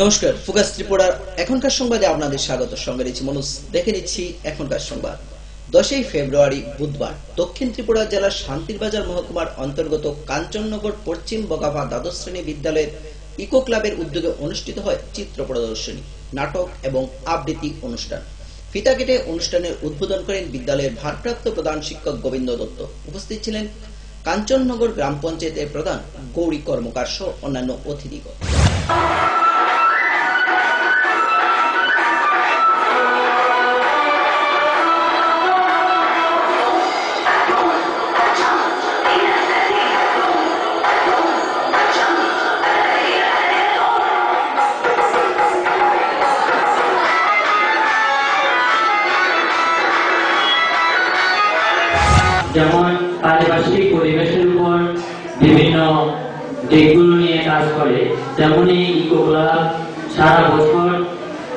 নমস্কার, ফোকাস ত্রিপুরার এখনকার সংবাদে আপনাদের স্বাগত। সঙ্গে রয়েছে মনোজ। দেখে নিচ্ছি এখনকার সংবাদ। 10 ফেব্রুয়ারি বুধবার দক্ষিণ ত্রিপুরা জেলার শান্তিরবাজার মহকুমার অন্তর্গত কাঞ্চননগর পশ্চিম বগাভা দ্বাদশ শ্রেণী বিদ্যালয়ের ইকো ক্লাবের উদ্যোগে অনুষ্ঠিত হয় চিত্র প্রদর্শনী, নাটক এবং আবৃত্তি অনুষ্ঠান। ফিতা কেটে অনুষ্ঠানের উদ্বোধন করেন বিদ্যালয়ের ভারপ্রাপ্ত প্রধান শিক্ষক গোবিন্দ দত্ত। উপস্থিত ছিলেন কাঞ্চননগর গ্রাম পঞ্চায়েতের প্রধান গৌরী কর্মকার সহ অন্যান্য অতিথিগণ। যেমন পারিপার্শ্বিক পরিবেশের উপর বিভিন্ন দিকগুলো নিয়ে কাজ করে, তেমনি ইকো ক্লাব সারা বছর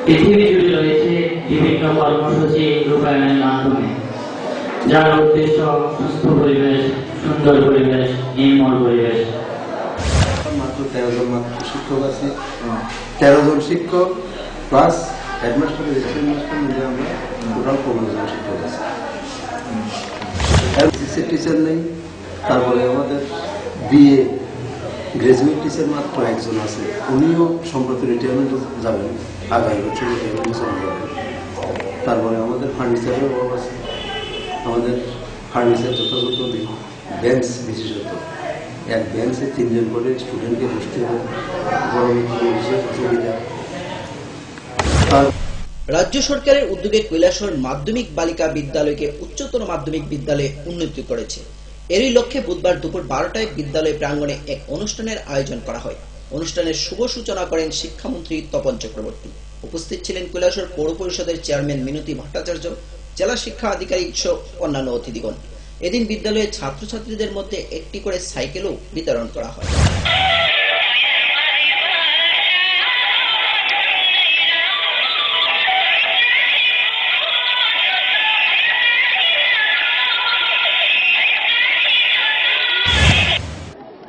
পৃথিবী জুড়ে রয়েছে বিভিন্ন কর্মসূচি রূপায়ণের মাধ্যমে, যার উদ্দেশ্য সুস্থ পরিবেশ, সুন্দর পরিবেশ, নির্মল পরিবেশ। মাত্র 13 জন মাত্র শিক্ষক আছে, 13 জন শিক্ষক প্লাস হেডমাস্টার, অ্যাসিস্ট্যান্ট মাস্টার মিলে আমরা টোটাল 15 জন শিক্ষক আছে। টিচার নেই, তারপরে আমাদের বিএ গ্রাজুয়েট টিচার মাত্র একজন আছে, উনিও সম্প্রতি রিটায়ারমেন্ট যাবেন, আগামী বছর রিটায়ারমেন্ট চলে যাবেন। তারপরে আমাদের ফার্নিচারের অভাব আছে, আমাদের ফার্নিচার যথাযথ বেঞ্চ বিশেষত এক বেঞ্চে 3 জন করে স্টুডেন্টকে বসতে হবে, গরমে অসুবিধা। রাজ্য সরকারের উদ্যোগে কৈলাসহর মাধ্যমিক বালিকা বিদ্যালয়কে উচ্চতর মাধ্যমিক বিদ্যালয়ে উন্নীত করেছে। এরই লক্ষ্যে বুধবার দুপুর 12টায় বিদ্যালয় প্রাঙ্গণে এক অনুষ্ঠানের আয়োজন করা হয়। অনুষ্ঠানের শুভ সূচনা করেন শিক্ষামন্ত্রী তপন চক্রবর্তী। উপস্থিত ছিলেন কৈলাসহর পৌর পরিষদের চেয়ারম্যান মিনতি ভট্টাচার্য, জেলা শিক্ষা আধিকারিক সহ অন্যান্য অতিথিগণ। এদিন বিদ্যালয়ের ছাত্রছাত্রীদের মধ্যে একটি করে সাইকেলও বিতরণ করা হয়।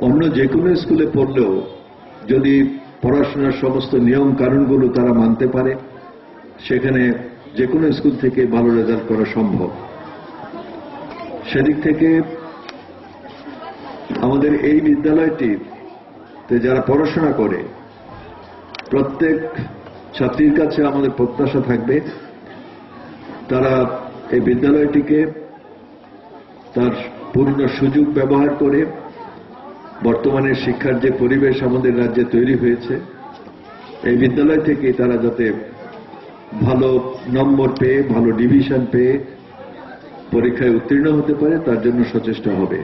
অন্য যে কোনো স্কুলে পড়লেও যদি পড়াশোনার সমস্ত নিয়ম কানুনগুলো তারা মানতে পারে, সেখানে যে কোনো স্কুল থেকে ভালো রেজাল্ট করা সম্ভব। সেদিক থেকে আমাদের এই বিদ্যালয়টিতে যারা পড়াশোনা করে প্রত্যেক ছাত্রীর কাছে আমাদের প্রত্যাশা থাকবে তারা এই বিদ্যালয়টিকে তার পূর্ণ সুযোগ ব্যবহার করে বর্তমানে শিক্ষার যে পরিবেশ আমাদের রাজ্যে তৈরি হয়েছে, এই বিদ্যালয় থেকে তারা যাতে ভালো নম্বর পেয়ে, ভালো ডিভিশন পেয়ে পরীক্ষায় উত্তীর্ণ হতে পারে তার জন্য সচেষ্ট হবে।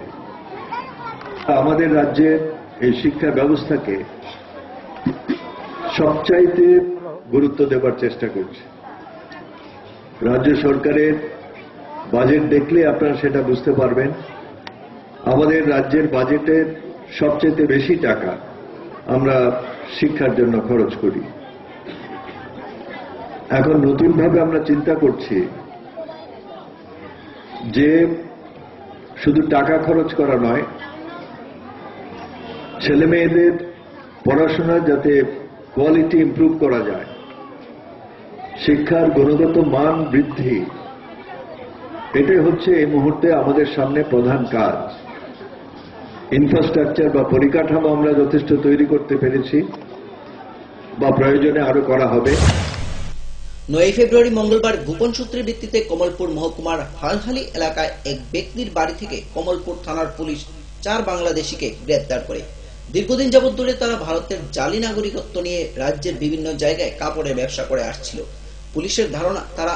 আমাদের রাজ্যের এই শিক্ষা ব্যবস্থাকে সবচাইতে গুরুত্ব দেবার চেষ্টা করছে। রাজ্য সরকারের বাজেট দেখলে আপনারা সেটা বুঝতে পারবেন। আমাদের রাজ্যের বাজেটের সবচেয়ে বেশি টাকা আমরা শিক্ষার জন্য খরচ করি। এখন নতুনভাবে আমরা চিন্তা করছি যে শুধু টাকা খরচ করা নয়, ছেলে মেয়েদের পড়াশোনা যাতে কোয়ালিটি ইমপ্রুভ করা যায়, শিক্ষার গুণগত মান বৃদ্ধি, এটাই হচ্ছে এই মুহূর্তে আমাদের সামনে প্রধান কাজ। ইনফ্রাস্ট্রাকচার বা পরিকাঠামো আমরা যথেষ্ট তৈরি করতে পেরেছি, বা প্রয়োজনে আরো করা হবে। 9 ফেব্রুয়ারি মঙ্গলবার গোপন সূত্রের ভিত্তিতে কমলপুর মহকুমার হালহালি এলাকায় এক ব্যক্তির বাড়ি থেকে কমলপুর থানার পুলিশ 4 বাংলাদেশিকে গ্রেপ্তার করে। দীর্ঘদিন যাবৎ ধরে তারা ভারতের জালি নাগরিকত্ব নিয়ে রাজ্যের বিভিন্ন জায়গায় কাপড়ের ব্যবসা করে আসছিল। পুলিশের ধারণা তারা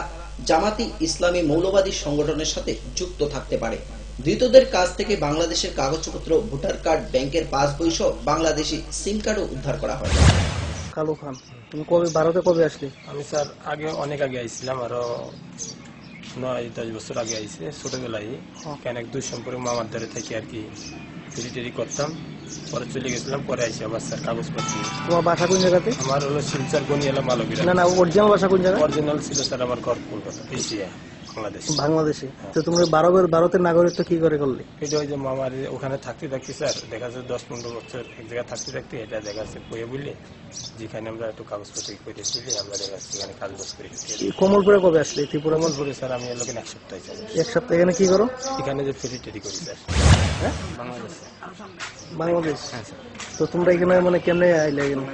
জামাতি ইসলামী মৌলবাদী সংগঠনের সাথে যুক্ত থাকতে পারে। ধৃতদের কাছ থেকে বাংলাদেশের কাগজপত্র, ভোটার কার্ড, ব্যাংকের পাসবই সহ বাংলাদেশি সিম কার্ডও উদ্ধার করা হয়। কালু খান, তুমি কবে ভারতে কবে আসলে? আমি স্যার অনেক আগে আইছিলাম, আরো 9-10 বছর আগে আইছি ছোটবেলায়। কেন এক দুই সম্পর্কে মামার দ্বারে থেকে আর কি চুরি টুরি করতাম, পরে চলে গেছিলাম, পরে আইসি আবার স্যার কাগজপত্র নিয়ে। তোমার বাসা কোন জায়গাতে? আমার হলো শিলচর গনিয়ালা মালবিরা। না অরিজিনাল বাসা কোন জায়গা? অরিজিনাল ছিল স্যার আমার ঘর কলকাতা, এশিয়া, বাংলাদেশ। বাংলাদেশে। তো তুমি ভারতের নাগরিকত্ব কি করে করলে? এটা ওই যে মামার ওখানে থাকতে স্যার দেখা যাচ্ছে 10-15 বছর এক জায়গায় থাকতে এটা দেখা যাচ্ছে বইয়ে বললে যেখানে আমরা একটু কাগজপত্র করে দিলে আমরা দেখা যাচ্ছে এখানে কাজবাজ করে। কমলপুরে কবে আসলে? ত্রিপুরা। কমলপুরে স্যার আমি এর লোকেন 1 সপ্তাহ চাই। 1 সপ্তাহ এখানে কি করো? এখানে যে ফেরি টেরি করি স্যার। হ্যাঁ, বাংলাদেশ। হ্যাঁ স্যার। তো তোমরা এখানে মানে কেমনে আইলে এখানে?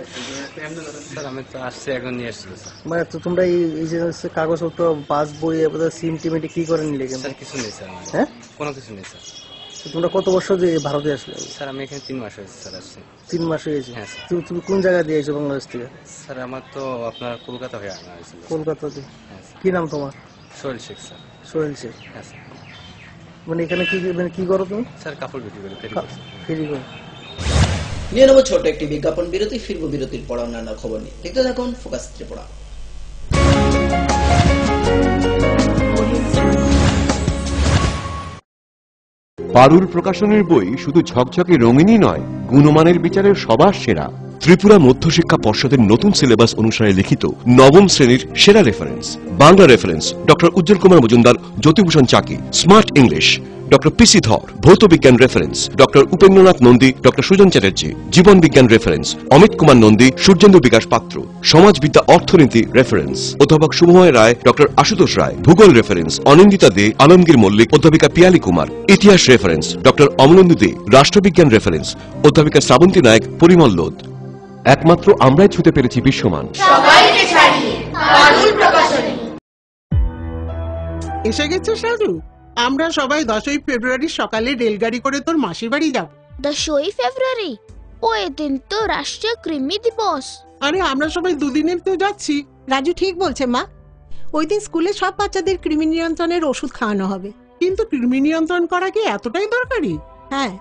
স্যার আমি তো আসছি এখন নিয়ে আসছি স্যার। মানে তো তোমরা এই যে কাগজপত্র, পাস বই, সিম টিম কি করে নিলে এখানে? স্যার কিছু নেই স্যার। হ্যাঁ, কোনো কিছু নেই স্যার। তো তোমরা কত বছর দিয়ে ভারতে আসলে? স্যার আমি এখানে 3 মাস হয়েছে স্যার আসছি। 3 মাস হয়েছে। হ্যাঁ স্যার। তুমি কোন জায়গায় দিয়ে এসো বাংলাদেশ থেকে? স্যার আমার তো আপনার কলকাতা হয়ে আনা হয়েছিল। কলকাতাতে। হ্যাঁ স্যার। কি নাম তোমার? সোহেল শেখ স্যার। সোহেল শেখ। হ্যাঁ স্যার। মানে এখানে কি করো তুমি? স্যার কাপড় বিক্রি করি, ফেরি করি। ফেরি করো। নিয়ে নেব ছোট একটি বিজ্ঞাপন বিরতি, ফিরবো বিরতির পর অন্যান্য খবর নিয়ে। দেখতে থাকুন ফোকাস ত্রিপুরা। পারুল প্রকাশনের বই শুধু ঝকঝকে রঙিনই নয়, গুণমানের বিচারের সবার সেরা। ত্রিপুরা মধ্যশিক্ষা পর্ষদের নতুন সিলেবাস অনুসারে লিখিত নবম শ্রেণীর সেরা reference. Bangla reference doctor Ujjwal Kumar Majumdar, Jyotibhushan Chaki. Smart English doctor PC Dhar. ভৌত বিজ্ঞান reference doctor Upendranath Nandi, doctor Sujan Chatterjee. জীবন বিজ্ঞান রেফারেন্স অমিত কুমার নন্দী, সূর্যেন্দু বিকাশ পাত্র। সমাজবিদ্যা অর্থনীতি রেফারেন্স অধ্যাপক শুভময় রায়, ডক্টর আশুতোষ রায়। ভূগোল রেফারেন্স অনিন্দিতা দে, আলমগীর মল্লিক, অধ্যাপিকা পিয়ালি কুমার। ইতিহাস রেফারেন্স ডক্টর অমলেন্দু দে। রাষ্ট্রবিজ্ঞান রেফারেন্স অধ্যাপিকা শ্রাবন্তী নায়ক, পরিমল লোধ। একমাত্র আমরাই ছুতে পেরেছি বিশ্বমান। এসে গেছে সাজু, আমরা সবাই 10ই ফেব্রুয়ারি সকালে রেলগাড়ি করে তোর মাসির বাড়ি যাব। 10ই ফেব্রুয়ারি? ওই দিন তো রাষ্ট্রীয় কৃমি দিবস। আরে আমরা সবাই দুদিনের তো যাচ্ছি। রাজু ঠিক বলছে মা, ওই দিন স্কুলে সব বাচ্চাদের কৃমি নিয়ন্ত্রণের ওষুধ খাওয়ানো হবে। কিন্তু কৃমি নিয়ন্ত্রণ করা কি এতটাই দরকারি? হ্যাঁ,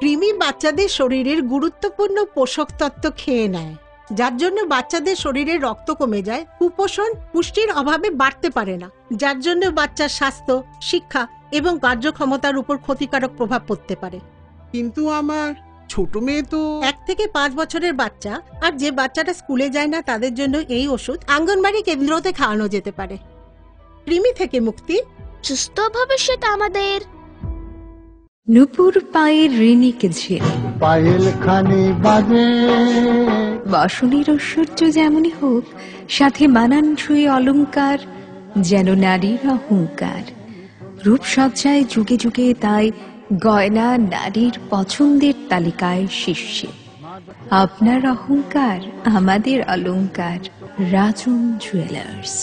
কৃমি বাচ্চাদের শরীরের গুরুত্বপূর্ণ পোষক তত্ত্ব খেয়ে নেয়, যার জন্য বাচ্চাদের শরীরে রক্ত কমে যায়, কুপোষণ পুষ্টির অভাবে বাড়তে পারে না, যার জন্য বাচ্চার স্বাস্থ্য, শিক্ষা এবং কার্যক্ষমতার উপর ক্ষতিকারক প্রভাব পড়তে পারে। কিন্তু আমার ছোট মেয়ে তো 1 থেকে 5 বছরের বাচ্চা আর যে বাচ্চাটা স্কুলে যায় না তাদের জন্য এই ওষুধ আঙ্গনবাড়ি কেন্দ্রতে খাওয়ানো যেতে পারে। কৃমি থেকে মুক্তি, সুস্থ ভবিষ্যৎ আমাদের। নুপুর পায়ের ঋণিক ঝিল, পায়েল খানি বাজে। বাসনের ঐশ্বর্য যেমনই হোক, সাথে মানানসই অলংকার, যেন নারীর অহংকার। রূপসজ্জায় যুগে যুগে তাই গয়না নারীর পছন্দের তালিকায় শীর্ষে। আপনার অহংকার আমাদের অলংকার। রাজন জুয়েলার্স।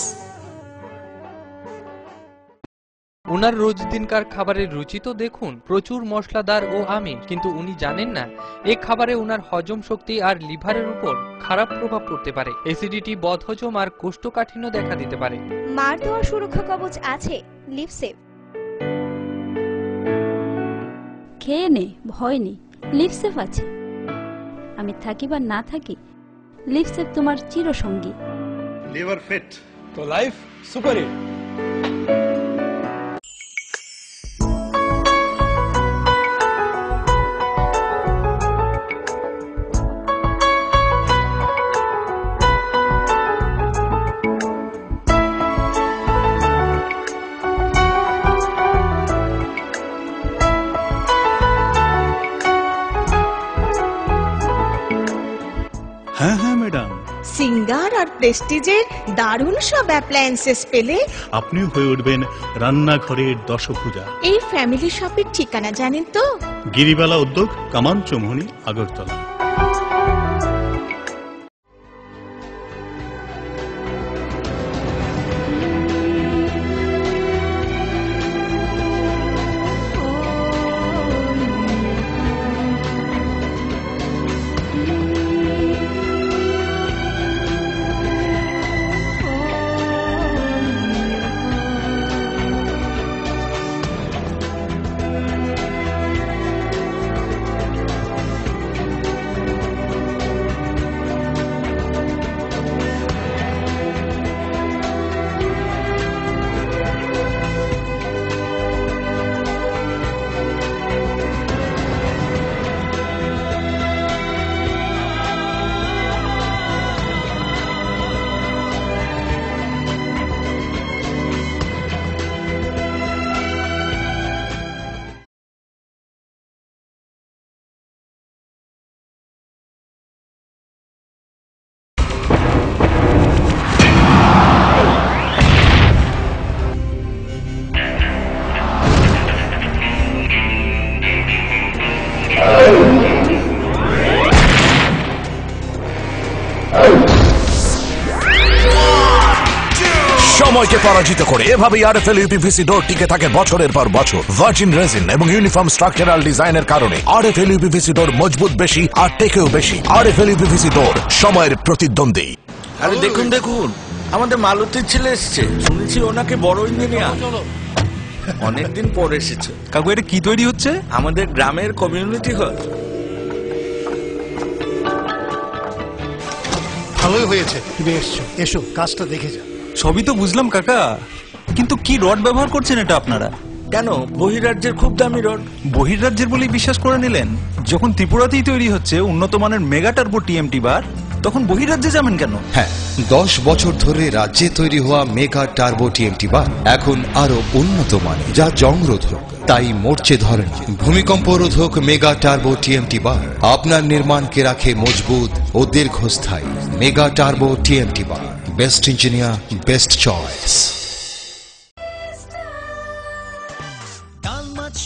ওনার রোজ দিনকার খাবারের রুচি তো দেখুন, প্রচুর মশলাদার ও আমিষ। কিন্তু উনি জানেন না এই খাবারে ওনার হজম শক্তি আর লিভারের উপর খারাপ প্রভাব পড়তে পারে। অ্যাসিডিটি, বদহজম আর কোষ্ঠকাঠিন্য দেখা দিতে পারে। মার দেওয়া সুরক্ষা কবচ আছে লিভসেভ। খেয়ে নে, ভয় নেই, লিভসেভ আছে। আমি থাকি বা না থাকি, লিভসেভ তোমার চিরসঙ্গী। লিভার ফিট তো লাইফ সুপার হিট। হ্যাঁ হ্যাঁ ম্যাডাম, সিঙ্গার আর প্রেস্টিজের দারুণ সব অ্যাপ্লায়েন্সেস পেলে আপনিও হয়ে উঠবেন রান্নাঘরের দশভুজা। এই ফ্যামিলি শপের ঠিকানা জানেন তো? গিরিবালা উদ্যোগ, কামান চৌমুহনী, আগরতলা। কে পরাজিত করে এভাবেই আরএফএল ইউপিভিসি ডোর টিকে থাকে বছরের পর বছর। ভার্জিন রেজিন এবং ইউনিফর্ম স্ট্রাকচারাল ডিজাইনের কারণে আরএফএল ইউপিভিসি ডোর মজবুত বেশি আর টেকেও বেশি। আরএফএল ইউপিভিসি ডোর সময়ের প্রতিদ্বন্দ্বী। আরে দেখুন দেখুন, আমাদের মালতীর ছেলে এসছে, শুনেছি ওনাকে বড় ইঞ্জিনিয়ার। অনেকদিন পর এসেছে। কাকু এটা কি তৈরি হচ্ছে? আমাদের গ্রামের কমিউনিটি হল। ভালোই হয়েছে তুমি এসছো, এসো কাজটা দেখে যা। সবই তো বুঝলাম কাকা, কিন্তু কি রড ব্যবহার করছেন এটা আপনারা? কেন, বহিরাজ্যের খুব দামি রড। বহিরাজ্যের বলেই বিশ্বাস করে নিলেন? যখন ত্রিপুরাতেই তৈরি হচ্ছে উন্নত মানের মেগা টার্বো টিএমটি বার, তখন বহিরাজ্যে যাবেন কেন? হ্যাঁ, 10 বছর ধরে রাজ্যে তৈরি হওয়া মেগা টার্বো টিএমটি বার এখন আরো উন্নত মানের, যা জং রোধক, তাই মরচে ধরে না। ভূমিকম্প রোধক মেগা টার্বো টিএমটি বার আপনার নির্মাণকে রাখে মজবুত ও দীর্ঘস্থায়ী। মেগা টার্বো টিএমটি বার, বেস্ট ইঞ্জিনিয়ার, বেস্ট চয়েস।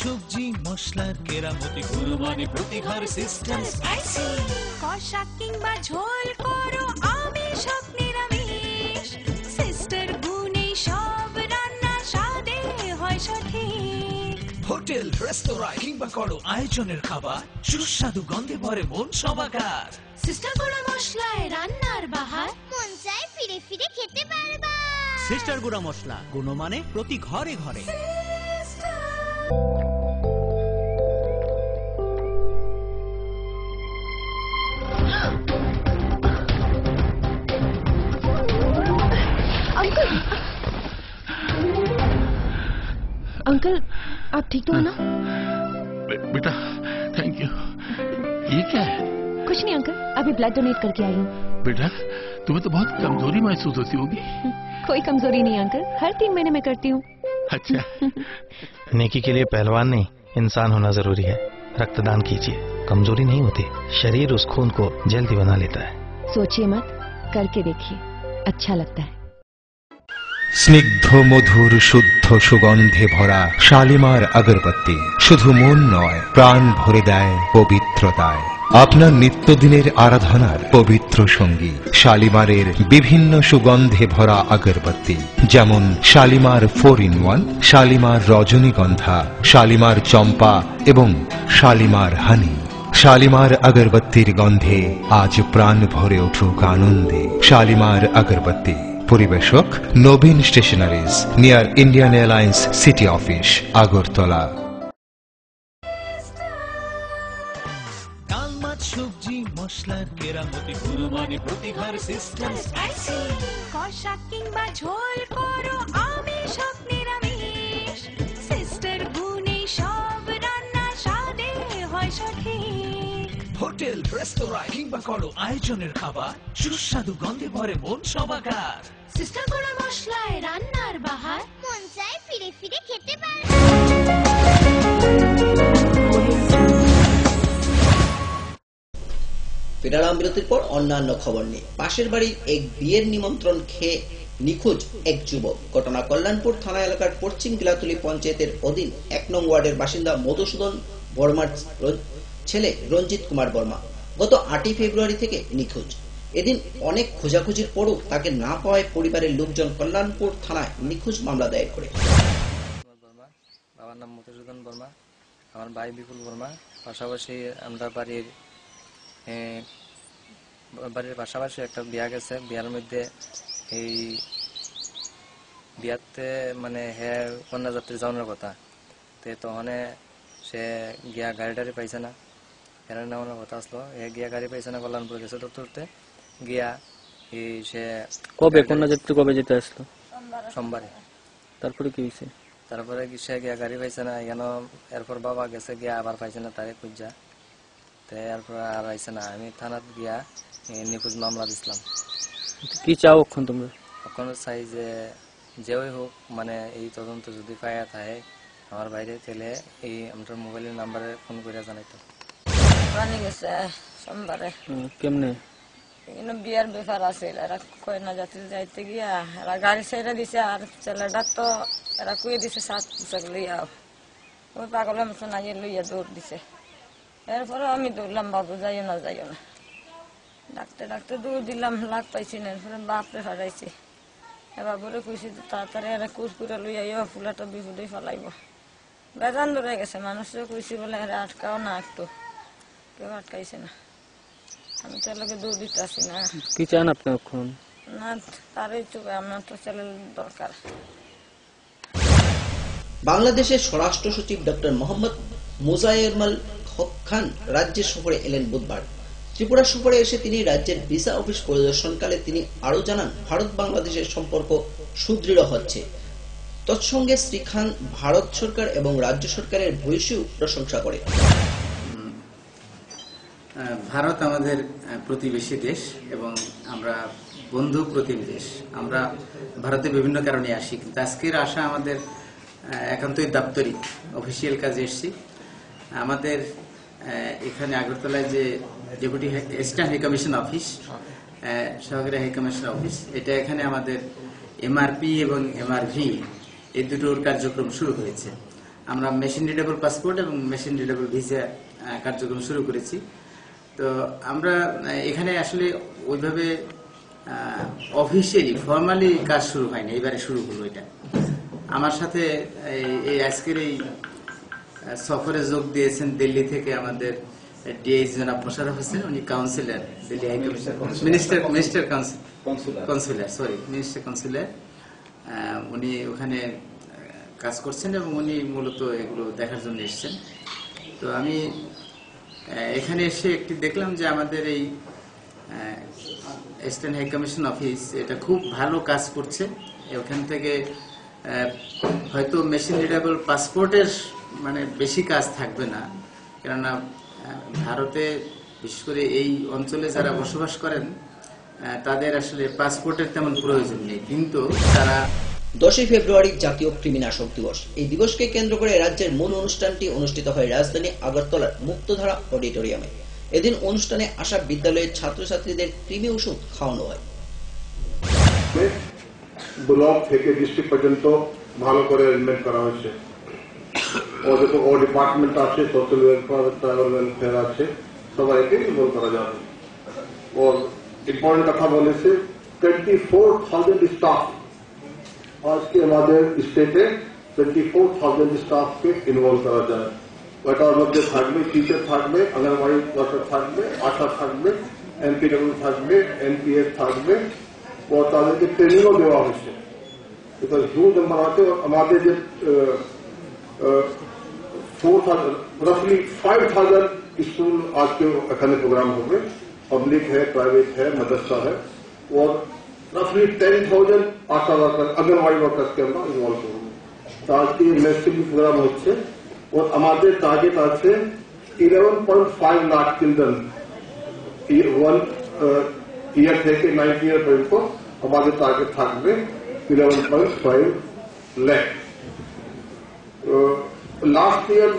সবজি মশলার কেরামতি গুণমানে প্রতিঘর সিস্টেম স্পাইসি কষা কিংবা ঝোল করো আমিষ হোক নিরামিষ সিস্টার গুণে সব রান্না স্বাদে হয় সঠিক। হোটেল রেস্তোরাঁ কিংবা করো আয়োজনের খাবার সুস্বাদু গন্ধে ভরে মন সবাকার। সিস্টার গুঁড়া মশলায় রান্নার বাহার মন চায় ফিরে ফিরে খেতে পারবা। সিস্টার গুঁড়া মশলা গুণমানে প্রতি ঘরে ঘরে। अंकल आप ठीक तो हो ना? बेटा थैंक यू। ये क्या है? कुछ नहीं अंकल, अभी ब्लड डोनेट करके आई हूँ। बेटा तुम्हें तो बहुत कमजोरी महसूस होती होगी। कोई कमजोरी नहीं अंकल, हर 3 महीने में करती हूँ। अच्छा। नेकी के लिए पहलवान नहीं इंसान होना जरूरी है। रक्तदान कीजिए, कमजोरी नहीं होती, शरीर उस खून को जल्दी बना लेता है। सोचिए मत, करके देखिए, अच्छा लगता है। স্নিগ্ধ মধুর শুদ্ধ সুগন্ধে ভরা শালিমার আগরবাতি শুধু মন নয়, প্রাণ ভরে দেয় পবিত্রতায়। আপনার নিত্যদিনের আরাধনার পবিত্র সঙ্গী শালিমারের বিভিন্ন সুগন্ধে ভরা আগরবাতি, যেমন শালিমার 4-in-1, শালিমার রজনীগন্ধা, শালিমার চম্পা এবং শালিমার হানি। শালিমার আগরবাতির গন্ধে আজ প্রাণ ভরে উঠুক আনন্দে। শালিমার আগরবাতি। পরিবেশক Nabin stationeries, near Indian Airlines city office, Agartala. ডাল মাছ সবজি মশলার কেরামতি গুণমানে প্রতিঘর সিস্টেম স্পাইসি কষা কিংবা ঝোল করো আমিষ হোক নিরামিষ সিস্টার গুণে সব রান্না স্বাদে হয় সঠিক। হোটেল রেস্তোরাঁ কিংবা করো আয়োজনের খাবার সুস্বাদু গন্ধে ভরে মন সবাকার। সিস্টার গুঁড়া মশলায় রান্নার বাহার মন চায় ফিরে ফিরে খেতে পারবা। ফিরালাম বিরতির পর অন্যান্য খবর নিয়ে। পাশের বাড়ির এক বিয়ের নিমন্ত্রণ খেয়ে নিখোঁজ এক যুবক। ঘটনা কল্যাণপুর থানা এলাকার পশ্চিম গিলাতুলি পঞ্চায়েতের অধীন 1 নং ওয়ার্ডের বাসিন্দা মধুসূদন বর্মার ছেলে রঞ্জিত কুমার বর্মা গত 8ই ফেব্রুয়ারি থেকে নিখোঁজ। এদিন অনেক খোঁজাখুঁজির পরও তাকে না পাওয়ায় পরিবারের লোকজন কল্যাণপুর থানায় নিখোঁজ মামলা দায়ের করে। বাবার নাম মধুসূদন বর্মা, আমার ভাই বিপুল বর্মা। পাশাপাশি আমরা বাড়ির পাশাপাশি একটা বিয়া গেছে। বিয়ার মধ্যে এই বিয়াতে মানে হ্যাঁ কন্যাযাত্রী যাওয়ার কথা, তো তখন সে গিয়া গাড়ি টাড়ি পাইছে না, এর নেওয়ানোর কথা আসলো। গিয়া গাড়ি পাইছে না, কল্যাণপুর গেছে ধরতে গিয়া এই সে কবে কন্যাযাত্রী কবে যেতে আসলো? সোমবারে। তারপরে কি হয়েছে? তারপরে সে গিয়া গাড়ি পাইছে না, কেন এরপর বাবা গেছে গিয়া আবার পাইছে না তারে খুঁজা, তো এরপর আর আইছে না। আমি থানাত গিয়া নিখোঁজ মামলা দিছিলাম। কি চাও এখন তোমরা? এখন চাই যে যেই হোক মানে এই তদন্ত যদি পাইয়া থাকে আমার বাইরে তাহলে এই আমার মোবাইলের নাম্বারে ফোন করে জানাইতো। রানি গেছে সোমবারে। কেমনে? বিয়ার ব্যাপার আছে, এরা কয়না যাত্রী যাইতে গিয়া এরা গাড়ি ছেড়ে দিছে, আর ছেলেটা তো এরা কুয়ে দিছে 7 পোশাক লইয়া। ওই পাগলের মতো না লইয়া দৌড় দিছে। এরপরে আমি দৌড়লাম, বাবু যাইও না যাইও না, ডাকতে ডাকতে দৌড় দিলাম, লাগ পাইছি না। এরপরে বাপরে হারাইছি। এবার বলে কইছি তাড়াতাড়ি এরা কুরকুরে লইয়া ইয়া ফুলাটা বিপদে ফেলাইব বেজান ধরে গেছে মানুষে কইছি বলে এরা আটকাও না একটু কেউ আটকাইছে না আমি তো এলাকে দৌড় দিতে আসি না কি চান আপনি এখন না তারই তো আমার তো চ্যানেল দরকার বাংলাদেশের স্বরাষ্ট্র সচিব ডক্টর মোহাম্মদ মোজায়েরমাল হক খান রাজ্যের সফরে এলেন বুধবার। ত্রিপুরা সফরে এসে তিনি রাজ্যের ভিসা অফিস পরিদর্শনকালে তিনি আরো জানান ভারত বাংলাদেশের সম্পর্ক সুদৃঢ় হচ্ছে। তৎসঙ্গে শ্রী খান ভারত সরকার এবং রাজ্য সরকারের ভূয়সী প্রশংসা করে। ভারত আমাদের প্রতিবেশী দেশ এবং আমরা বন্ধু প্রতিম দেশ। আমরা ভারতে বিভিন্ন কারণে আসি, কিন্তু আজকের আসা আমাদের একান্তই দাপ্তরিক অফিসিয়াল কাজে এসেছি। আমাদের এখানে আগরতলায় যে deputy assistant high commission office, সহকারী হাই কমিশন অফিস, এটা এখানে আমাদের এমআরপি এবং এমআরভি এই দুটোর কার্যক্রম শুরু হয়েছে। আমরা মেশিন রিডেবল পাসপোর্ট এবং মেশিন রিডেবল ভিসা কার্যক্রম শুরু করেছি। তো আমরা এখানে আসলে ওইভাবে অফিসিয়ালি ফর্মালি কাজ শুরু হয়নি, এবারে শুরু হলো। এটা আমার সাথে এই আজকের এই সফরে যোগ দিয়েছেন দিল্লি থেকে আমাদের ডিআইজি জনাব মোশাররফ হোসেন, উনি councillor, Delhi high commissioner, minister consular. উনি ওখানে কাজ করছেন এবং উনি মূলত এগুলো দেখার জন্য এসেছেন। তো আমি এখানে এসে একটি দেখলাম যে আমাদের এই অ্যাসিস্ট্যান্ট হাই কমিশন অফিস এটা খুব ভালো কাজ করছে। ওখান থেকে হয়তো মেশিন রিডেবল পাসপোর্টের মানে বেশি কাজ থাকবে না, কেননা ভারতে বিশেষ করে এই অঞ্চলে যারা বসবাস করেন তাদের আসলে পাসপোর্টের তেমন প্রয়োজন নেই, কিন্তু তারা 10 ফেব্রুয়ারি জাতীয় কৃমিনাশক দিবস। এই দিবসকে কেন্দ্র করে রাজ্যের মূল অনুষ্ঠানটি অনুষ্ঠিত হয় রাজধানী আগরতলার মুক্তধারা অডিটোরিয়ামে। এদিন অনুষ্ঠানে আসা বিদ্যালয়ের ছাত্রছাত্রীদের কৃমি ওষুধ খাওয়ানো হয়। ব্লক থেকে ডিস্ট্রিক্ট পর্যন্ত ভালো করে অ্যারেঞ্জমেন্ট করা হয়েছে। ও ডিপার্টমেন্ট আছে, সোশ্যাল ওয়েলফেয়ার, ট্রাইবাল ওয়েলফেয়ার আছে, সবাইকে ইনভলভ করা যাবে। और इम्पोर्टेंट कथा বলেছে 24,000 স্টাফ আজকে আমাদের স্টেটে 24,000 স্টাফকে ইনভলভ করা যায়। ওটার মধ্যে থাকবে টিচার থাকবে, অঙ্গনওয়াড়ি ওয়ার্কার থাকবে, আশা থাকবে, এনপিডব্লিউ থাকবে, এনপিএস থাকবে, ও তাদেরকে ট্রেনিংও দেওয়া হয়েছে। বিকজ হিউজ নাম্বার আছে। আমাদের যে 4,000 5,000 स्कूल आज के अखंड प्रोग्राम हो गए, पब्लिक है, प्राइवेट है, मदरसा है, और रफली 10,000 आशा वर्कर, अंगनवाड़ी वर्कर्स के अंदर इन्वॉल्व होंगे। तो आज के मैसिव प्रोग्राम होते और हमारे टारगेट आज से 11.5 लाख चिल्ड्रन 1 ईयर থেকে 9 ईयर পর্যন্ত আমাদের টার্গেট থাকবে 11.5 লাখ। লাস্ট ইয়ার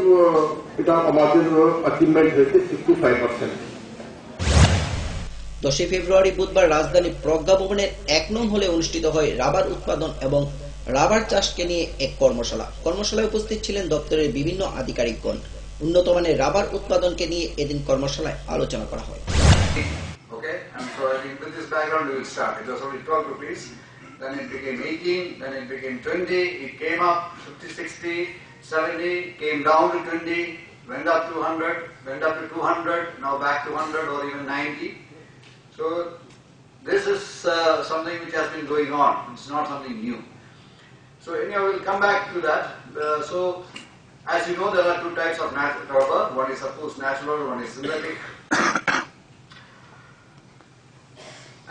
এটা আমাদের অ্যাচিভমেন্ট হয়েছে 65%। 10 ফেব্রুয়ারি বুধবার রাজধানী প্রজ্ঞা ভবনের 1 নং হলে অনুষ্ঠিত হয় রাবার উৎপাদন এবং রাবার চাষকে নিয়ে এক কর্মশালা। কর্মশালায় উপস্থিত ছিলেন দপ্তরের বিভিন্ন আধিকারিকগণ। উন্নত মানের রাবার উৎপাদনকে নিয়ে এদিন কর্মশালায় আলোচনা করা হয়। Okay, and so I think with this background we will start. It was only 12 rupees, then it became 18, then it became 20, it came up 50, 60, 70, came down to 20, went up to 100, went up to 200, now back to 100 or even 90. So this is something which has been going on. It's not something new. So anyhow, we'll come back to that. So as you know, there are two types of rubber. One is of course natural, one is synthetic.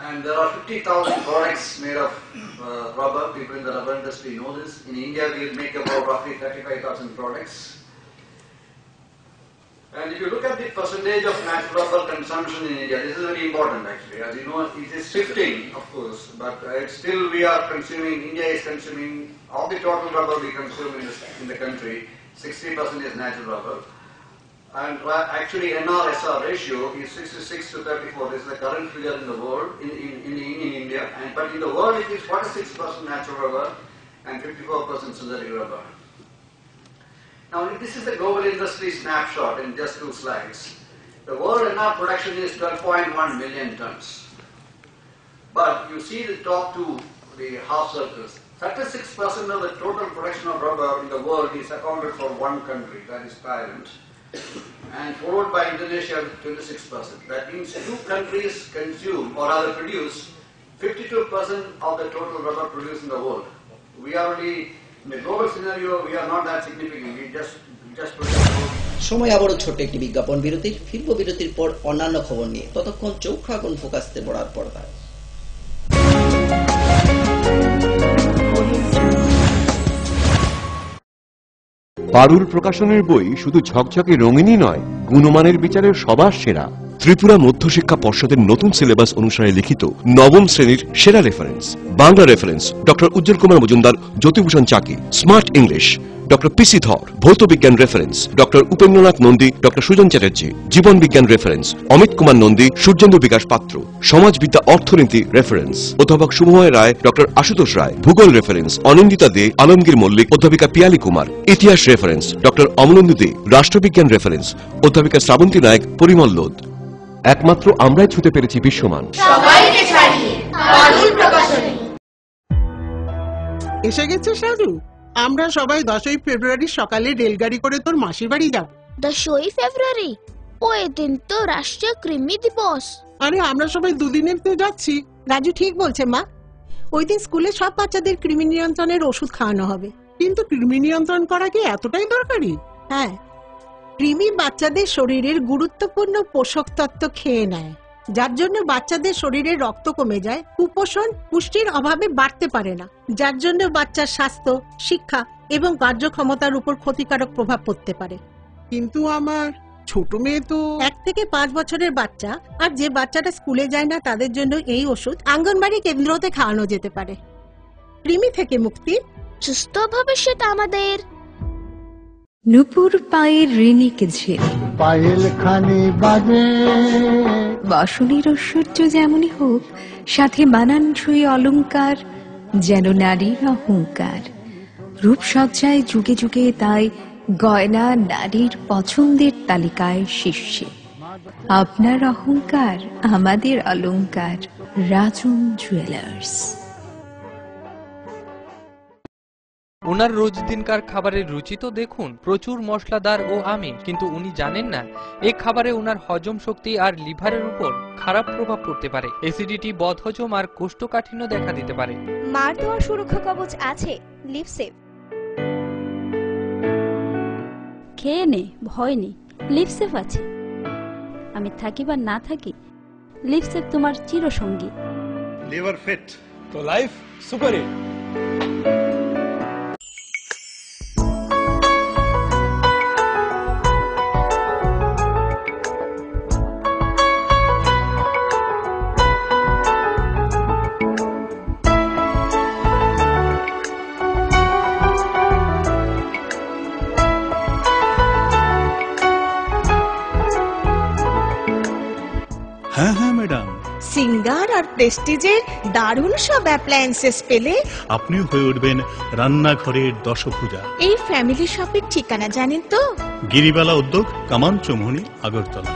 And there are 50,000 products made of rubber. People in the rubber industry know this. In India, we make about roughly 35,000 products. And if you look at the percentage of natural rubber consumption in India, this is very important actually. As you know, it is shifting, of course, but still we are consuming, India is consuming, of the total rubber we consume in the country, 60% is natural rubber. And actually NRSR ratio is 66 to 34. This is the current figure in the world, in India. But in the world it is 46% natural rubber and 54% synthetic rubber. Now this is the global industry snapshot in just 2 slides. The world NR production is 12.1 million tons. But you see the top 2 the half circles. 36% of the total production of rubber in the world is accounted for one country, that is Thailand, and followed by Indonesia with 26%. That means two countries consume or rather produce 52% of the total rubber produced in the world. We are only, in the global scenario, we are not that significant. We just produce. সময় আবারও ছোট্ট একটি বিজ্ঞাপন বিরতির, ফিরব বিরতির পর অন্যান্য খবর নিয়ে। ততক্ষণ চোখ রাখুন ফোকাসতে পড়ার পর্দায়। পারুল প্রকাশনের বই শুধু ঝকঝকে রঙিনই নয়, গুণমানের বিচারের সবার সেরা। ত্রিপুরা মধ্যশিক্ষা পর্ষদের নতুন সিলেবাস অনুসারে লিখিত নবম শ্রেণীর সেরা reference. Bangla reference doctor Ujjwal Kumar Majumdar, Jyotibhushan Chaki. Smart English doctor PC Dhar. ভৌত বিজ্ঞান reference doctor Upendranath Nandi, doctor Sujan Chatterjee. জীবন বিজ্ঞান রেফারেন্স অমিত কুমার নন্দী, সূর্যেন্দু বিকাশ পাত্র। সমাজবিদ্যা অর্থনীতি রেফারেন্স অধ্যাপক শুভময় রায়, ডক্টর আশুতোষ রায়। ভূগোল রেফারেন্স অনিন্দিতা দে, আলমগীর মল্লিক, অধ্যাপিকা পিয়ালি কুমার। ইতিহাস রেফারেন্স ডক্টর অমলেন্দু দে। রাষ্ট্রবিজ্ঞান রেফারেন্স অধ্যাপিকা শ্রাবন্তী নায়ক, পরিমল লোধ। একমাত্র আমরাই ছুঁতে পেরেছি বিশ্বমান। এসে গেছে সারু, আমরা সবাই 10ই ফেব্রুয়ারি সকালে রেলগাড়ি করে তোর মাসির বাড়ি যাব। 10ই ফেব্রুয়ারি? ওই দিন তো রাষ্ট্রীয় কৃমি দিবস। আরে আমরা সবাই দুদিনের তো যাচ্ছি। রাজু ঠিক বলছে মা, ওই দিন স্কুলে সব বাচ্চাদের কৃমি নিয়ন্ত্রণের ওষুধ খাওয়ানো হবে। কিন্তু কৃমি নিয়ন্ত্রণ করা কি এতটাই দরকারি? হ্যাঁ, কৃমি বাচ্চাদের শরীরের গুরুত্বপূর্ণ পোষক তত্ত্ব খেয়ে নেয়, যার জন্য বাচ্চাদের শরীরে রক্ত কমে যায়, কুপোষণ পুষ্টির অভাবে বাড়তে পারে না, যার জন্য বাচ্চার স্বাস্থ্য, শিক্ষা এবং কার্যক্ষমতার উপর ক্ষতিকারক প্রভাব পড়তে পারে। কিন্তু আমার ছোট মেয়ে তো 1 থেকে 5 বছরের বাচ্চা আর যে বাচ্চাটা স্কুলে যায় না তাদের জন্য এই ওষুধ আঙ্গনবাড়ি কেন্দ্রতে খাওয়ানো যেতে পারে। কৃমি থেকে মুক্তি, সুস্থ ভবিষ্যৎ আমাদের। নুপুর পায়ের ঋণিকে ঝেড়ে পায়েল খানি বাজে, বাসনের ঐশ্বর্য যেমনই হোক, সাথে মানানসই অলংকার, যেন নারীর অহংকার। রূপসজ্জায় যুগে যুগে তাই গয়না নারীর পছন্দের তালিকায় শীর্ষে। আপনার অহংকার আমাদের অলংকার। রাজন জুয়েলার্স। ওনার রোজ দিনকার খাবারের রুচি তো দেখুন, প্রচুর মশলাদার ও আমিষ, কিন্তু উনি জানেন না এই খাবারে ওনার হজম শক্তি আর লিভারের উপর খারাপ প্রভাব পড়তে পারে। অ্যাসিডিটি, বদহজম আর কোষ্ঠকাঠিন্য দেখা দিতে পারে। মার দেওয়া সুরক্ষা কবচ আছে লিভসেভ। খেয়ে নে, ভয় নেই, লিভসেভ আছে। আমি থাকি বা না থাকি, লিভসেভ তোমার চিরসঙ্গী। লিভার ফিট তো লাইফ সুপার হিট। হ্যাঁ হ্যাঁ ম্যাডাম, সিঙ্গার আর প্রেস্টিজের দারুণ সব অ্যাপ্লায়েন্সেস পেলে আপনিও হয়ে উঠবেন রান্নাঘরের দশভুজা। এই ফ্যামিলি শপের ঠিকানা জানেন তো? গিরিবালা উদ্যোগ, কামান চৌমুহনী, আগরতলা।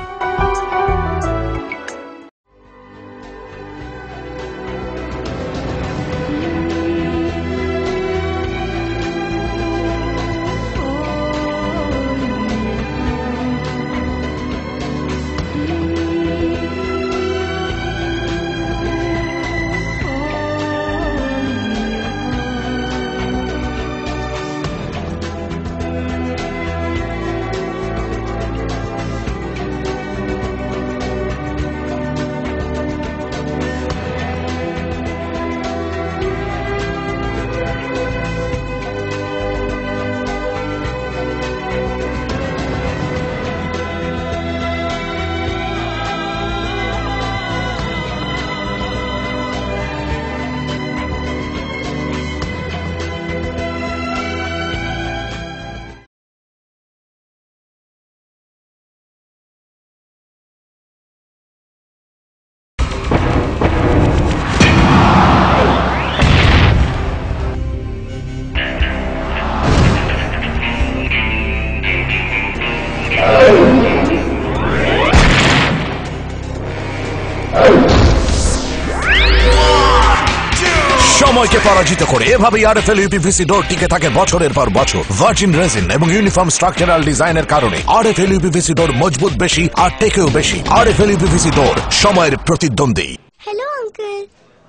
ভয়কে পরাজিত করে এভাবেই আরএফএল ইউপিভিসি ডোর টিকে থাকে বছরের পর বছর। ভার্জিন রেজিন এবং ইউনিফর্ম স্ট্রাকচারাল ডিজাইনের কারণে আরএফএল ইউপিভিসি ডোর মজবুত বেশি আর টেকেও বেশি। আরএফএল ইউপিভিসি ডোর, সময়ের প্রতিদ্বন্দ্বী। Hello uncle.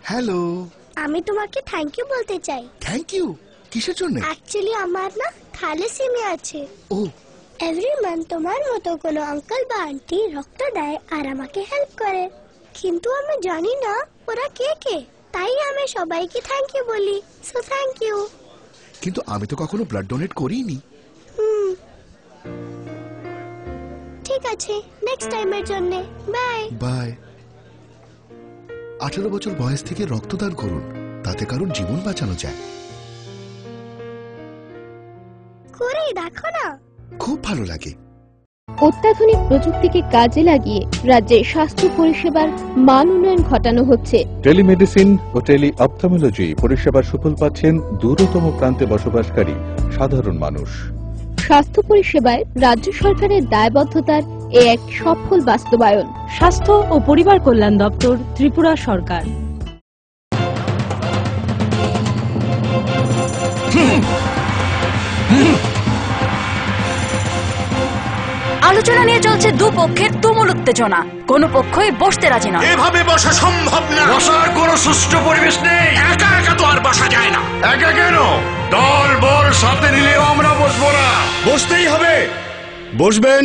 হ্যালো। আমি তোমাকে থ্যাংক ইউ বলতে চাই। থ্যাংক ইউ কিসের জন্য? অ্যাকচুয়ালি আমার না থ্যালাসেমিয়া আছে। ও। এভরি মান্থ তোমার মতো কোনো আঙ্কেল বা আন্টি রক্ত দেয় আর আমাকে হেল্প করে, কিন্তু আমি জানি না ওরা কে কে, তাই আমি সবাইকে থ্যাংক ইউ বলি। So thank you. কিন্তু আমি তো কখনো ব্লাড ডোনেট করিনি। ঠিক আছে, নেক্সট টাইমের জন্য বাই। বাই। 18 বছর বয়স থেকে রক্তদান করুন, তাতে কারোর জীবন বাঁচানো যায়। করে দেখো না, খুব ভালো লাগে। অত্যাধুনিক প্রযুক্তিকে কাজে লাগিয়ে রাজ্যে স্বাস্থ্য পরিষেবার মান উন্নয়ন ঘটানো হচ্ছে। টেলিমেডিসিন ও টেলি অপথলমোলজি পরিষেবার সুফল পাচ্ছেন দূরতম প্রান্তে বসবাসকারী সাধারণ মানুষ। স্বাস্থ্য পরিষেবায় রাজ্য সরকারের দায়বদ্ধতার এ এক সফল বাস্তবায়ন। স্বাস্থ্য ও পরিবার কল্যাণ দপ্তর, ত্রিপুরা সরকার। আলোচনা নিয়ে চলছে দুপক্ষের তুমুল উত্তেজনা, কোনো পক্ষই বসতে রাজি নয়। এভাবে বসা সম্ভব না, বসার কোনো সুষ্ঠু পরিবেশ নেই। একা একা তো আর বসা যায় না। একা কেন, দল বল সাথে নিলেও আমরা বসবো না। বসতেই হবে। বসবেন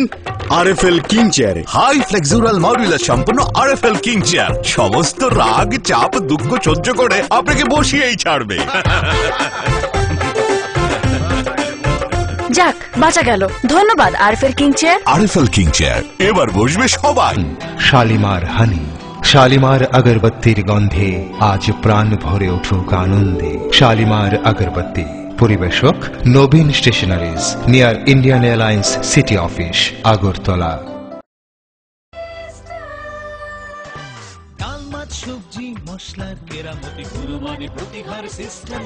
আরএফএল কিং চেয়ারে। হাই ফ্লেক্সুরাল মডুলার সম্পন্ন আরএফএল কিং চেয়ার সমস্ত রাগ চাপ দুঃখ সহ্য করে আপনাকে বসিয়েই ছাড়বে। যাক, বাঁচা গেল। ধন্যবাদ RFL king chair. RFL king chair, এবার বসবে সবাই। শালিমার হানি, শালিমার আগরবত্তির গন্ধে আজ প্রাণ ভরে উঠুক আনন্দে। শালিমার আগরবত্তি, পরিবেশক Nabin stationeries, near Indian Airlines city office, Agartala. ডাল মাছ সবজি মশলার কেরামতি কুরবানি প্রতিহার সিস্টেম।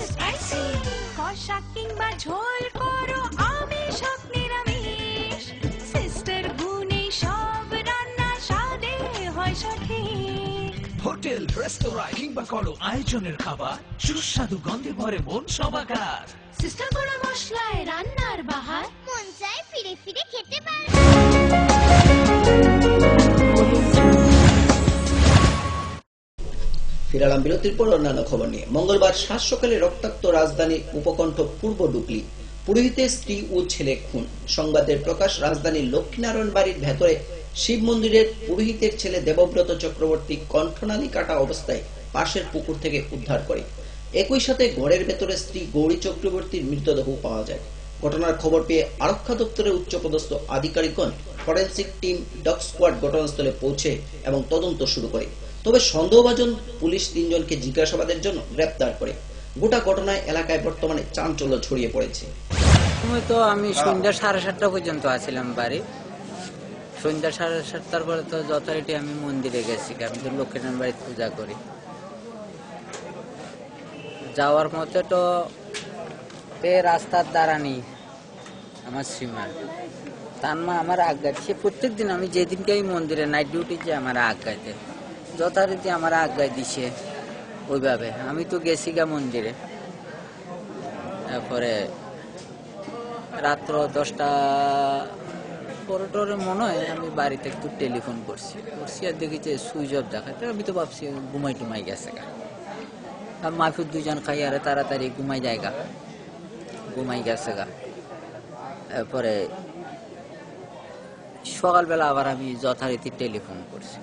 কষা কিংবা ঝোল করো আমিষ হোক নিরামিষ, সিস্টার গুণে সব রান্না স্বাদে হয় সঠিক। হোটেল রেস্তোরাঁ কিংবা করো আয়োজনের খাবার, সুস্বাদু গন্ধে ভরে মন সবাকার। সিস্টার গুঁড়ো মশলায় রান্নার বাহার, মন চায় ফিরে ফিরে খেতে পারে। ফিরালাম বিরতির পর অন্যান্য খবর নিয়ে। মঙ্গলবার সাত সকালে রক্তাক্ত রাজধানীর উপকণ্ঠ পূর্ব ডুকলি, পুরোহিতের স্ত্রী ও ছেলে খুন। সংবাদের প্রকাশ রাজধানীর লক্ষ্মীনারায়ণ বাড়ির ভেতরে শিব মন্দিরের পুরোহিতের ছেলে দেবব্রত চক্রবর্তী কণ্ঠনালী কাটা অবস্থায় পাশের পুকুর থেকে উদ্ধার করে। একই সাথে ঘরের ভেতরে স্ত্রী গৌরী চক্রবর্তীর মৃতদেহ পাওয়া যায়। ঘটনার খবর পেয়ে আরক্ষা দপ্তরের উচ্চপদস্থ আধিকারিকগণ ফরেন্সিক টিম ডগ স্কোয়াড ঘটনাস্থলে পৌঁছে এবং তদন্ত শুরু করে। তবে সন্দেহভাজন পুলিশ 3 জনকে জিজ্ঞাসাবাদের জন্য গ্রেপ্তার করে। গোটা ঘটনায় এলাকায় বর্তমানে চাঞ্চল্য ছড়িয়ে পড়েছে। তো আমি সন্ধ্যা 7:30 পর্যন্ত আছিলাম বাড়ি। সন্ধ্যা 7:30 পরে তো যথারীতি আমি মন্দিরে গেছি, আমি তো লক্ষ্মীনারায়ণ বাড়িতে পূজা করি। যাওয়ার মধ্যে তো রাস্তার দাঁড়ানি আমার শ্রীমান তার মা আমার আজ্ঞাতে, সে প্রত্যেক দিন আমি যেদিনকে এই মন্দিরে নাইট ডিউটি যে আমার আজ্ঞাতে যথারীতি আমার আজ্ঞায় দিছে ওইভাবে। আমি তো গেছি গা মন্দিরে, তারপরে রাত্র 10টা পরে মনে হয় আমি বাড়িতে একটু টেলিফোন করছি আর দেখি যে সুইচ অফ দেখাতে। আমি তো ভাবছি ঘুমাই টুমাই গেছে গা। আর মাফির 2 জন খাই আরে তাড়াতাড়ি ঘুমাই গেছে গা। এরপরে সকালবেলা আবার আমি যথারীতি টেলিফোন করছি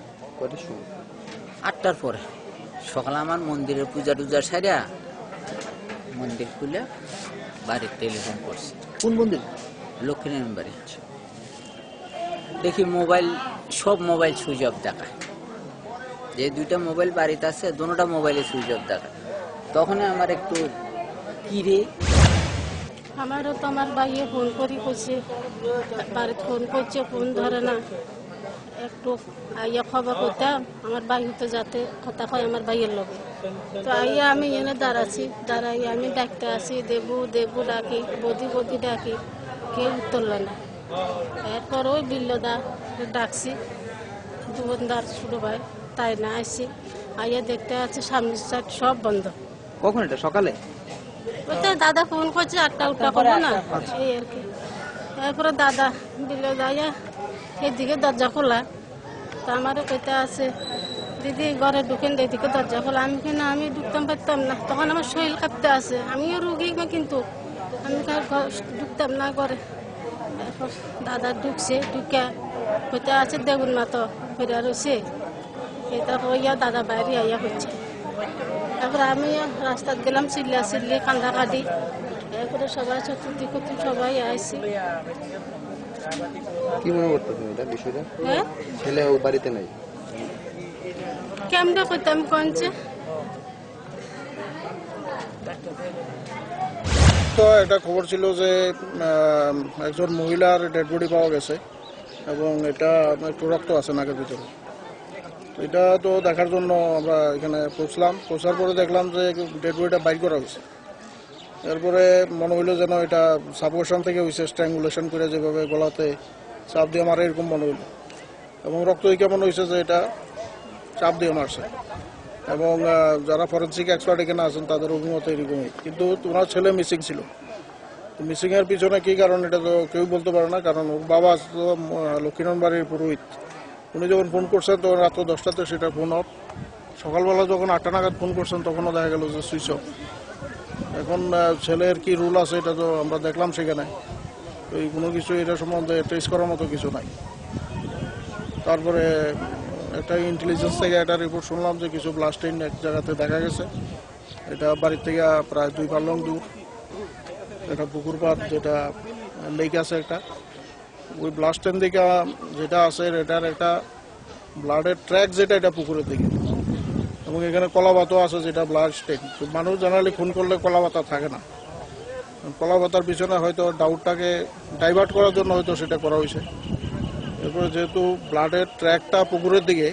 8টার পরে। সকালে আমার মন্দিরের পূজা টুজা সারিয়া মন্দির খুলে বাড়ির টেলিফোন করছি। কোন মন্দির? লক্ষ্মীনারায়ণ বাড়ি। দেখি সব মোবাইল সুইচ অফ দেখায়। যে 2টা মোবাইল বাড়িতে আছে, দুটোটা মোবাইলে সুইচ অফ দেখায়। তখন আমার একটু কিরে, আমারও তো আমার ভাইয়ে ফোন করি করছে, বাড়িতে ফোন করছে, ফোন ধরে না। একটু আইয়া খবর করতাম, আমার ভাই তো যাতে কথা কয় আমার ভাইয়ের লগে। তো আইয়া আমি এনে দাঁড়াই আমি ডাকতে আসি, দেবু ডাকি, বদি ডাকি, কেউ উত্তরল না। এরপর ওই বিল্লদা ডাকছি, দোকানদার ছোট ভাই, তাই না আসছি। আইয়া দেখতে আছে সামনের সাইড সব বন্ধ, কখন এটা সকালে? ওটা দাদা ফোন করছে 8টা উঠা করবো না এই আর কি। এরপরে দাদা বিলে যাইয়া এদিকে দরজা খোলা, তা আমারও কইতে আছে দিদি ঘরে ঢুকেন, এদিকে দরজা খোলা। আমি কিনা আমি ঢুকতাম পারতাম না, তখন আমার শরীর কাঁপতে আছে, আমিও রুগী কিন্তু আমি ঢুকতাম না ঘরে। এরপর দাদা ঢুকছে, ঢুকে কইতে আছে দেখুন মা তো ফিরে রয়েছে, এটা হইয়া দাদা বাইরে আইয়া হচ্ছে। তারপরে আমি রাস্তায় গেলাম, চিল্লি কান্দা কাটি, এরপরে সবাই চতুর্দিকে সবাই আইসি। কি মনে করতো তুমি এটা বিষয়টা? ছেলে ও বাড়িতে নাই, কেমন করতাম কনছে তো একটা খবর ছিল যে একজন মহিলার ডেড বডি পাওয়া গেছে এবং এটা একটু রক্ত আছে নাকের ভিতরে। এটা তো দেখার জন্য আমরা এখানে পৌঁছলাম, পৌঁছার পরে দেখলাম যে ডেড বডিটা বাইর করা হয়েছে। এরপরে মনে হইলো যেন এটা সাফোকেশন থেকে হয়েছে, স্ট্র্যাঙ্গুলেশন করে যেভাবে গলাতে চাপ দিয়ে মারে এরকম মনে হইলো, এবং রক্ত দিকে মনে হয়েছে যে এটা চাপ দিয়ে মারছে। এবং যারা ফরেন্সিক এক্সপার্ট এখানে আছেন তাদের অভিমত এরকমই, কিন্তু ওনার ছেলে মিসিং ছিল। মিসিং এর পিছনে কি কারণ এটা তো কেউ বলতে পারে না, কারণ ওর বাবা তো লক্ষ্মীনারায়ণ বাড়ির পুরোহিত। উনি যখন ফোন করছেন তখন রাত 10টাতে সেটা ফোন অফ, সকালবেলা যখন 8টা নাগাদ ফোন করছেন তখনও দেখা গেল যে সুইচ অফ। এখন ছেলের কি রুল আছে এটা তো আমরা দেখলাম সেখানে, ওই কোনো কিছু এটা সম্বন্ধে টেস্ট করার মতো কিছু নাই। তারপরে একটা ইন্টেলিজেন্স থেকে একটা রিপোর্ট শুনলাম যে কিছু ব্লাস্টিং এক জায়গাতে দেখা গেছে, এটা বাড়ির থেকে প্রায় 2 পারলং দূর, এটা পুকুর পাড় যেটা লেক আছে একটা, ওই ব্লাস্টের দিকে যেটা আছে এটার একটা ব্লাডের ট্র্যাক যেটা এটা পুকুরের দিকে, এবং এখানে কলাপাতাও আছে যেটা ব্লাড স্টেন। তো মানুষ জেনারেলি খুন করলে কলাপাতা থাকে না, কলাপাতার পিছনে হয়তো ডাউটটাকে ডাইভার্ট করার জন্য হয়তো সেটা করা হয়েছে। এরপরে যেহেতু ব্লাডের ট্র্যাকটা পুকুরের দিকে,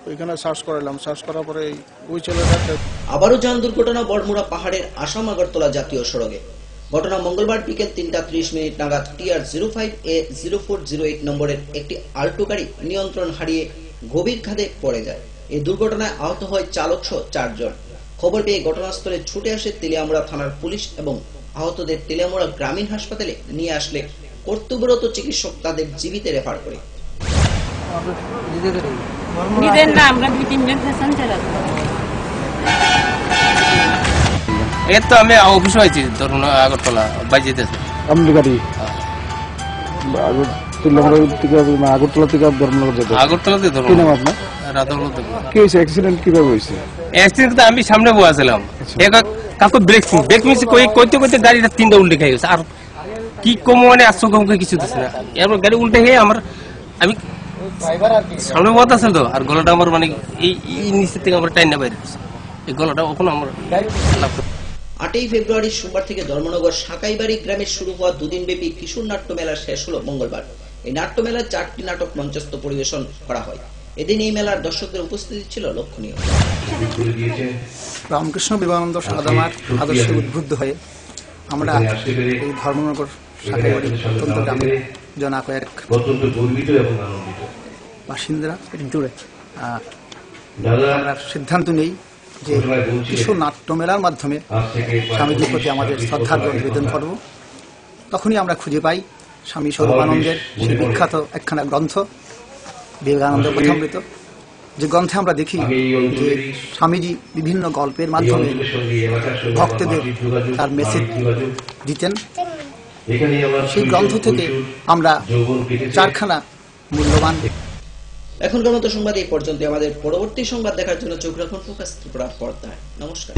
ওইখানে সার্চ করালাম, সার্চ করার পরে ওই ছেলেটা। আবারও যান দুর্ঘটনা বড়মুড়া পাহাড়ের আসাম আগরতলা জাতীয় সড়কে। ঘটনা মঙ্গলবার বিকেল 3:30 নাগাদ TR 05A0408 নম্বরের একটি আল্টো গাড়ি নিয়ন্ত্রণ হারিয়ে গভীর খাদে পড়ে যায়। এই দুর্ঘটনায় আহত হয় চালক সহ 4 জন। খবর পেয়ে ঘটনাস্থলে ছুটে আসে তেলিয়ামুড়া থানার পুলিশ এবং আহতদের তেলিয়ামুড়া গ্রামীণ হাসপাতালে নিয়ে আসলে কর্তব্যরত চিকিৎসক তাদের জীবিত রেফার করে। এই তো আমি অফিসে হয়েছি ধরুন আগরতলা বাইজিতেছে আগরতলা থেকে আগরতলাতে ধরুন। কি নাম আপনার? কি হয়েছে, অ্যাক্সিডেন্ট কিভাবে হয়েছে? অ্যাক্সিডেন্ট আমি সামনে বসেছিলাম, কাকু ব্রেক মিস কইতে গাড়িটা 3টা উল্টে খেয়ে গেছে। আর কি কম মানে আশ্চর্য কিছু দিচ্ছে না, এরপর গাড়ি উল্টে খেয়ে আমি সামনে বসে আছে তো, আর গলাটা আমার মানে এই নিচের থেকে আমার টাইম না বাইরে, এই গলাটা ওখানে আমার। 8ই ফেব্রুয়ারি সোমবার থেকে ধর্মনগর সাকাইবাড়ি গ্রামে শুরু হওয়া 2 দিনব্যাপী কিশোর নাট্য মেলা শেষ হলো মঙ্গলবার। এই নাট্য মেলায় 4টি নাটক মঞ্চস্থ পরিবেশন করা হয়। এদিন এই মেলার দর্শকদের উপস্থিতি ছিল লক্ষণীয়। রামকৃষ্ণ বিবেকানন্দ সারদামার আদর্শে উদ্বুদ্ধ হয়ে আমরা এই ধর্মনগর সাকাইবাড়ি অত্যন্ত গ্রামের জনা কয়েক বাসিন্দারা জুড়ে আমরা সিদ্ধান্ত নেই যে কিশোর নাট্য মেলার মাধ্যমে স্বামীজির প্রতি আমাদের শ্রদ্ধার্ঘ নিবেদন করব। তখনই আমরা খুঁজে পাই স্বামী স্বরূপানন্দের সেই বিখ্যাত একখানা গ্রন্থ বিবেকানন্দ কথামৃত, যে গ্রন্থে আমরা দেখি যে স্বামীজি বিভিন্ন গল্পের মাধ্যমে ভক্তদের তার মেসেজ দিতেন। সেই গ্রন্থ থেকে আমরা 4খানা মূল্যবান। এখনকার মতো সংবাদ এই পর্যন্ত। আমাদের পরবর্তী সংবাদ দেখার জন্য চোখ রাখুন ফোকাস ত্রিপুরার পর্দায়। নমস্কার।